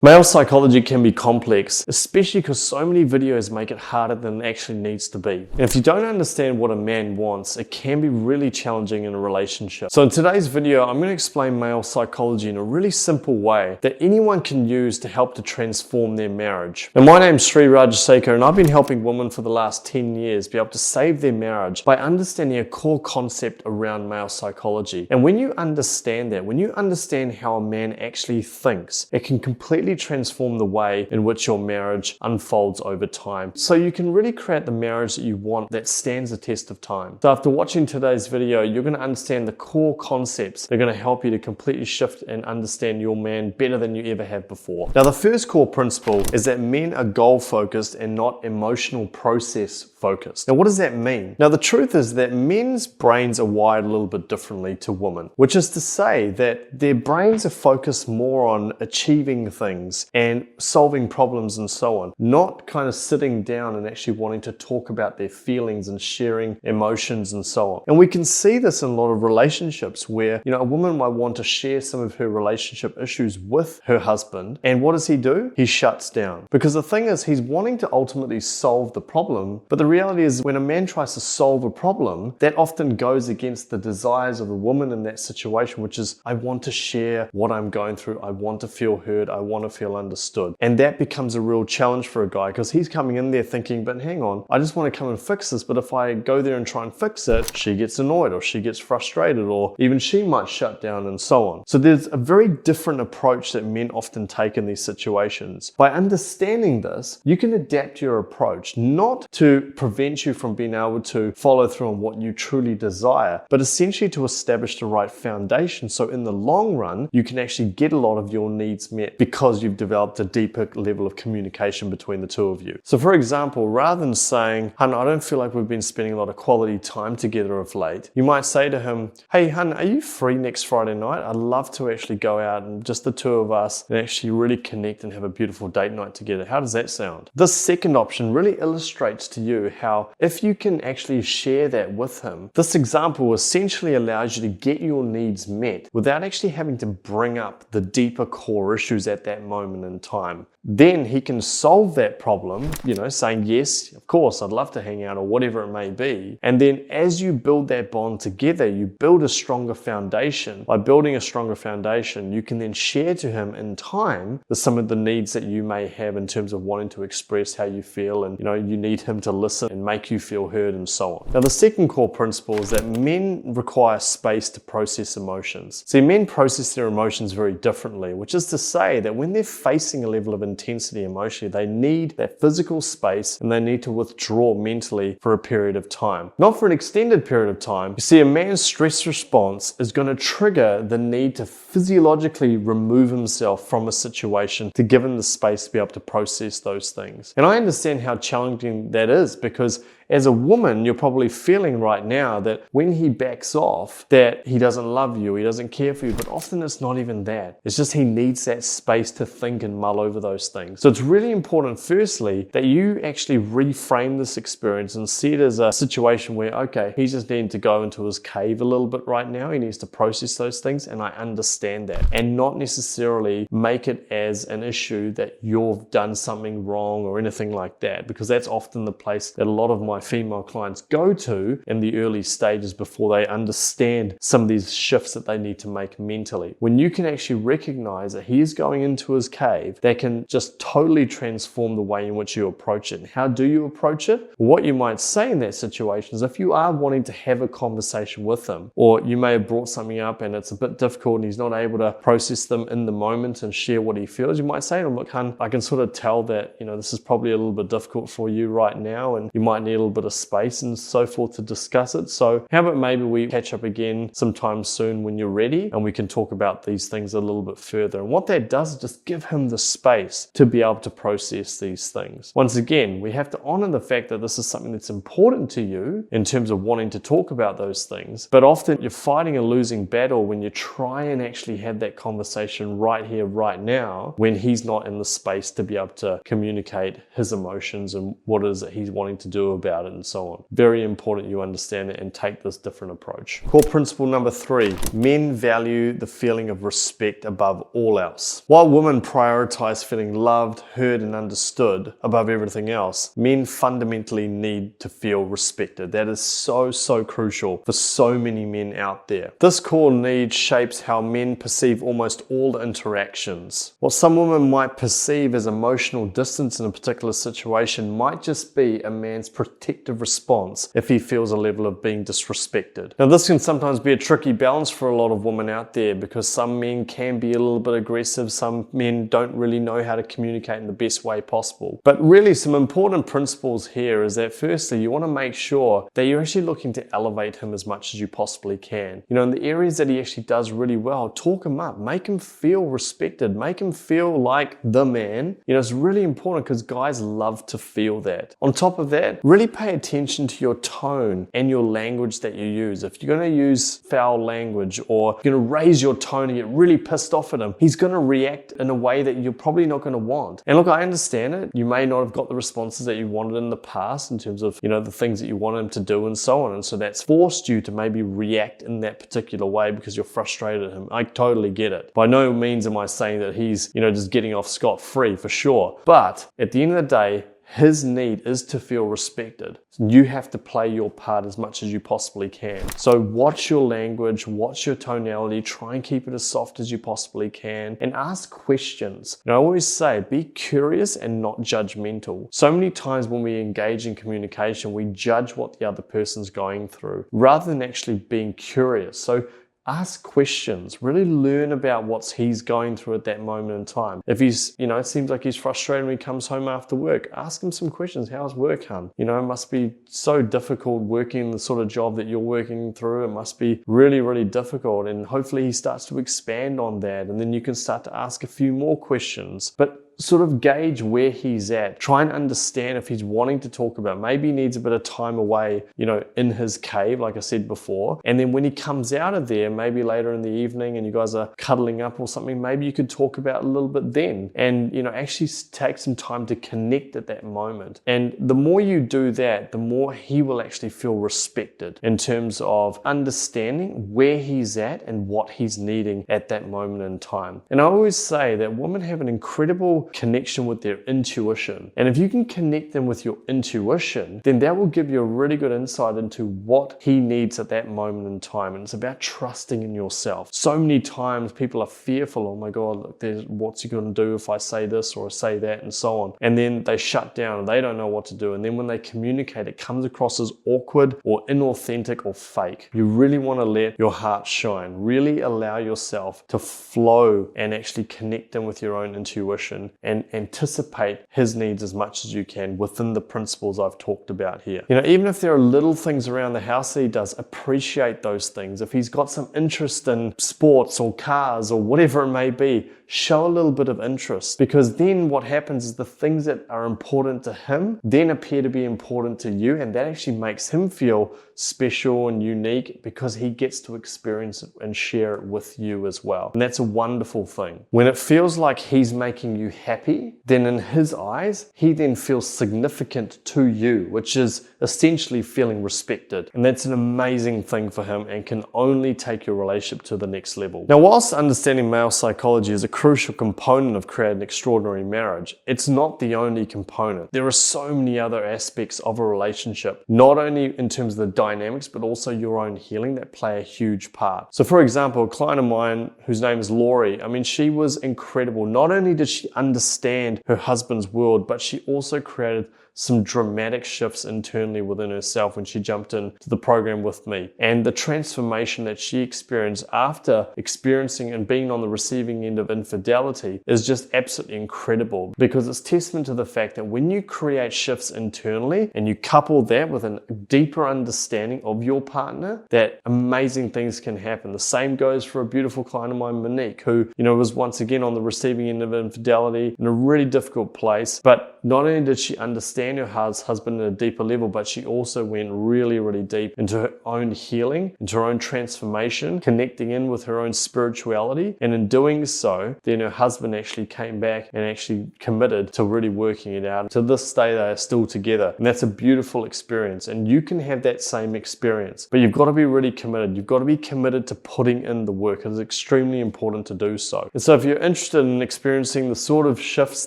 Male psychology can be complex, especially because so many videos make it harder than it actually needs to be. And if you don't understand what a man wants, it can be really challenging in a relationship. So in today's video, I'm going to explain male psychology in a really simple way that anyone can use to help to transform their marriage. And my name's Rajasekar, and I've been helping women for the last 10 years be able to save their marriage by understanding a core concept around male psychology. And when you understand that, when you understand how a man actually thinks, it can completely transform the way in which your marriage unfolds over time. So you can really create the marriage that you want that stands the test of time. So after watching today's video, you're going to understand the core concepts that are going to help you to completely shift and understand your man better than you ever have before. Now, the first core principle is that men are goal-focused and not emotional process focused. Now, what does that mean? Now, the truth is that men's brains are wired a little bit differently to women, which is to say that their brains are focused more on achieving things and solving problems and so on, not kind of sitting down and actually wanting to talk about their feelings and sharing emotions and so on. And we can see this in a lot of relationships where, a woman might want to share some of her relationship issues with her husband, and what does he do? He shuts down. Because the thing is, he's wanting to ultimately solve the problem, but the reality is when a man tries to solve a problem, that often goes against the desires of the woman in that situation, which is, I want to share what I'm going through, I want to feel heard, I want to feel understood. And that becomes a real challenge for a guy because he's coming in there thinking, but hang on, I just want to come and fix this, but if I go there and try and fix it, she gets annoyed or she gets frustrated or even she might shut down and so on. So there's a very different approach that men often take in these situations. By understanding this, you can adapt your approach, not to prevent you from being able to follow through on what you truly desire, but essentially to establish the right foundation. So in the long run, you can actually get a lot of your needs met because you've developed a deeper level of communication between the two of you. So for example, rather than saying, hun, I don't feel like we've been spending a lot of quality time together of late, you might say to him, hey hun, are you free next Friday night? I'd love to actually go out and just the two of us and actually really connect and have a beautiful date night together. How does that sound? This second option really illustrates to you how if you can actually share that with him, this example essentially allows you to get your needs met without actually having to bring up the deeper core issues at that moment in time. Then he can solve that problem, saying, yes, of course, I'd love to hang out or whatever it may be. And then as you build that bond together, you build a stronger foundation. By building a stronger foundation, you can then share to him in time some of the needs that you may have in terms of wanting to express how you feel and, you need him to listen and make you feel heard and so on. Now, the second core principle is that men require space to process emotions. See, men process their emotions very differently, which is to say that when they're facing a level of intensity emotionally, they need that physical space and they need to withdraw mentally for a period of time. Not for an extended period of time. You see, a man's stress response is going to trigger the need to physiologically remove himself from a situation to give him the space to be able to process those things. And I understand how challenging that is because as a woman, you're probably feeling right now that when he backs off, that he doesn't love you, he doesn't care for you, but often it's not even that. It's just he needs that space to think and mull over those things. So it's really important, firstly, that you actually reframe this experience and see it as a situation where, okay, he's just needing to go into his cave a little bit right now. He needs to process those things, and I understand that. And not necessarily make it as an issue that you've done something wrong or anything like that, because that's often the place that a lot of my female clients go to in the early stages before they understand some of these shifts that they need to make mentally. When you can actually recognize that he is going into his cave, that can just totally transform the way in which you approach it. And how do you approach it? What you might say in that situation is if you are wanting to have a conversation with him, or you may have brought something up and it's a bit difficult and he's not able to process them in the moment and share what he feels, you might say to him, look, hun, I can sort of tell that, this is probably a little bit difficult for you right now and you might need a little bit of space and so forth to discuss it. So how about maybe we catch up again sometime soon when you're ready and we can talk about these things a little bit further. And what that does is just give him the space to be able to process these things. Once again, we have to honor the fact that this is something that's important to you in terms of wanting to talk about those things. But often you're fighting a losing battle when you try and actually have that conversation right here, right now, when he's not in the space to be able to communicate his emotions and what it is that he's wanting to do about about it and so on. Very important you understand it and take this different approach. Core principle number 3, men value the feeling of respect above all else. While women prioritize feeling loved, heard, and understood above everything else, men fundamentally need to feel respected. That is so crucial for so many men out there. This core need shapes how men perceive almost all interactions. What some women might perceive as emotional distance in a particular situation might just be a man's protective response if he feels a level of being disrespected. Now, this can sometimes be a tricky balance for a lot of women out there because some men can be a little bit aggressive, some men don't really know how to communicate in the best way possible. But really, some important principles here is that firstly, you want to make sure that you're actually looking to elevate him as much as you possibly can. You know, in the areas that he actually does really well, talk him up, make him feel respected, make him feel like the man. You know, it's really important because guys love to feel that. On top of that, really pay attention to your tone and your language that you use. If you're going to use foul language or you're going to raise your tone and get really pissed off at him, he's going to react in a way that you're probably not going to want. And look, I understand it. You may not have got the responses that you wanted in the past in terms of, you know, the things that you wanted him to do and so on. And so that's forced you to maybe react in that particular way because you're frustrated at him. I totally get it. By no means am I saying that he's, you know, just getting off scot-free for sure. But at the end of the day, his need is to feel respected. You have to play your part as much as you possibly can. So watch your language, watch your tonality, try and keep it as soft as you possibly can, and ask questions. And I always say, be curious and not judgmental. So many times when we engage in communication, we judge what the other person's going through rather than actually being curious. So ask questions, really learn about what he's going through at that moment in time. If he's, you know, it seems like he's frustrated when he comes home after work, ask him some questions. How's work, hun? You know, it must be so difficult working the sort of job that you're working through. It must be really difficult. And hopefully he starts to expand on that. And then you can start to ask a few more questions. But sort of gauge where he's at. Try and understand if he's wanting to talk about, maybe he needs a bit of time away, you know, in his cave, like I said before. And then when he comes out of there, maybe later in the evening and you guys are cuddling up or something, maybe you could talk about a little bit then and, you know, actually take some time to connect at that moment. And the more you do that, the more he will actually feel respected in terms of understanding where he's at and what he's needing at that moment in time. And I always say that women have an incredible connection with their intuition. And if you can connect them with your intuition, then that will give you a really good insight into what he needs at that moment in time. And it's about trusting in yourself. So many times people are fearful, oh my God, look, what's he going to do if I say this or say that and so on. And then they shut down and they don't know what to do. And then when they communicate, it comes across as awkward or inauthentic or fake. You really want to let your heart shine. Really allow yourself to flow and actually connect in with your own intuition and anticipate his needs as much as you can within the principles I've talked about here. You know, even if there are little things around the house that he does, appreciate those things. If he's got some interest in sports or cars or whatever it may be, show a little bit of interest, because then what happens is the things that are important to him then appear to be important to you, and that actually makes him feel special and unique because he gets to experience it and share it with you as well. And that's a wonderful thing. When it feels like he's making you happy, then in his eyes, he then feels significant to you, which is essentially feeling respected. And that's an amazing thing for him and can only take your relationship to the next level. Now, whilst understanding male psychology is a crucial component of creating an extraordinary marriage, it's not the only component. There are so many other aspects of a relationship, not only in terms of the dynamics, but also your own healing that play a huge part. So for example, a client of mine whose name is Loree, I mean, she was incredible. Not only did she understand her husband's world, but she also created some dramatic shifts internally within herself when she jumped into the program with me. And the transformation that she experienced after experiencing and being on the receiving end of infidelity is just absolutely incredible, because it's testament to the fact that when you create shifts internally and you couple that with a deeper understanding of your partner, that amazing things can happen. The same goes for a beautiful client of mine, Monique, who, you know, was once again on the receiving end of infidelity in a really difficult place, but not only did she understand her husband at a deeper level, but she also went really, really deep into her own healing, into her own transformation, connecting in with her own spirituality. And in doing so, then her husband actually came back and actually committed to really working it out. To this day, they are still together. And that's a beautiful experience. And you can have that same experience, but you've got to be really committed. You've got to be committed to putting in the work. It is extremely important to do so. And so if you're interested in experiencing the sort of shifts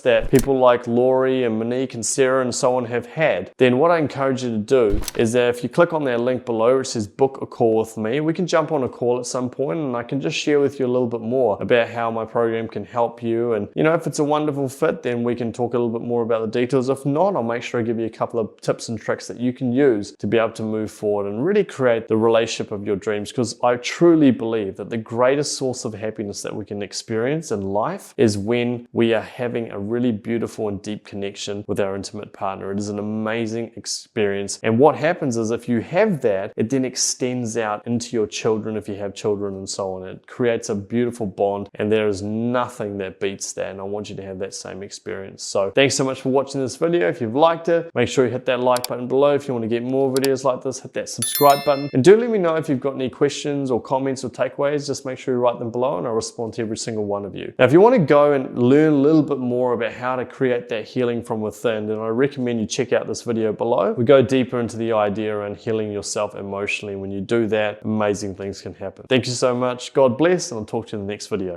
that people like Loree and Monique and Sarah and so on have had, then what I encourage you to do is that if you click on that link below, it says book a call with me. We can jump on a call at some point and I can just share with you a little bit more about how my program can help you. And if it's a wonderful fit, then we can talk a little bit more about the details. If not, I'll make sure I give you a couple of tips and tricks that you can use to be able to move forward and really create the relationship of your dreams. Because I truly believe that the greatest source of happiness that we can experience in life is when we are having a really beautiful and deep connection with our intimate partner. It is an amazing experience. And what happens is if you have that, it then extends out into your children if you have children and so on. It creates a beautiful bond, and there is nothing that beats that. And I want you to have that same experience. So thanks so much for watching this video. If you've liked it, make sure you hit that like button below. If you want to get more videos like this, hit that subscribe button. And do let me know if you've got any questions or comments or takeaways. Just make sure you write them below and I'll respond to every single one of you. Now, if you want to go and learn a little bit more about how to create that healing from within, then I recommend you check out this video below. We go deeper into the idea around healing yourself emotionally. When you do that, amazing things can happen. Thank you so much. God bless, and I'll talk to you in the next video.